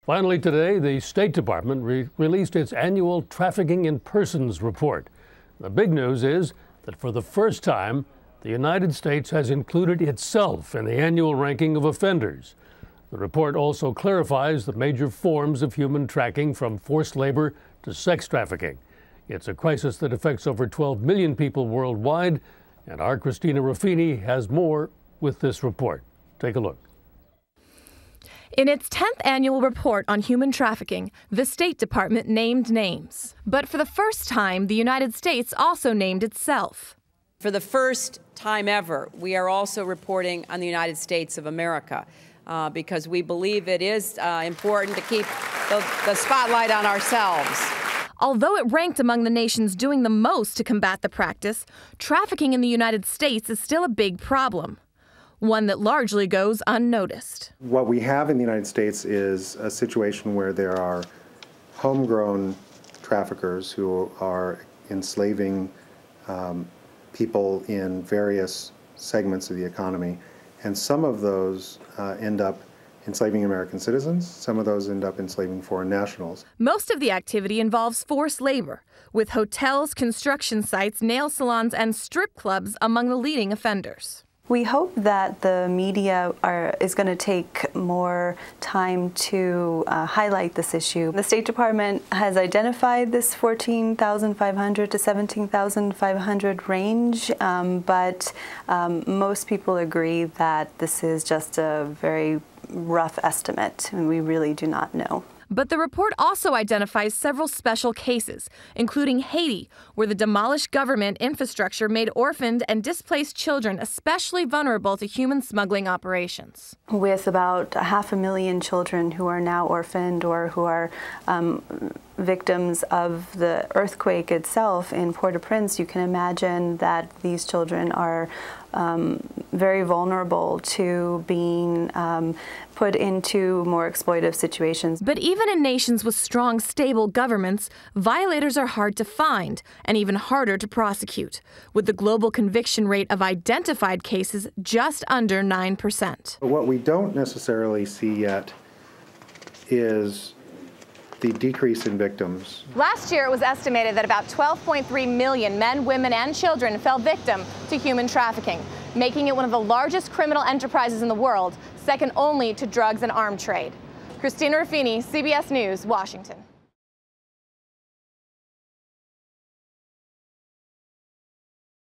Finally today, the State Department released its annual Trafficking in Persons report. The big news is that for the first time, the United States has included itself in the annual ranking of offenders. The report also clarifies the major forms of human trafficking, from forced labor to sex trafficking. It's a crisis that affects over 12 million people worldwide, and our Christina Ruffini has more with this report. Take a look. In its 10th annual report on human trafficking, the State Department named names. But for the first time, the United States also named itself. For the first time ever, we are also reporting on the United States of America because we believe it is important to keep the spotlight on ourselves. Although it ranked among the nations doing the most to combat the practice, trafficking in the United States is still a big problem, one that largely goes unnoticed. What we have in the United States is a situation where there are homegrown traffickers who are enslaving people in various segments of the economy, and some of those end up enslaving American citizens. Some of those end up enslaving foreign nationals. Most of the activity involves forced labor, with hotels, construction sites, nail salons, and strip clubs among the leading offenders. We hope that the media is going to take more time to highlight this issue. The State Department has identified this 14,500 to 17,500 range, but most people agree that this is just a very rough estimate, and we really do not know. But the report also identifies several special cases, including Haiti, where the demolished government infrastructure made orphaned and displaced children especially vulnerable to human smuggling operations. With about 500,000 children who are now orphaned or who are victims of the earthquake itself in Port-au-Prince, you can imagine that these children are very vulnerable to being put into more exploitive situations. But even in nations with strong, stable governments, violators are hard to find and even harder to prosecute, with the global conviction rate of identified cases just under 9%. What we don't necessarily see yet is the decrease in victims. Last year, it was estimated that about 12.3 million men, women, and children fell victim to human trafficking, making it one of the largest criminal enterprises in the world, second only to drugs and arms trade. Christina Ruffini, CBS News, Washington.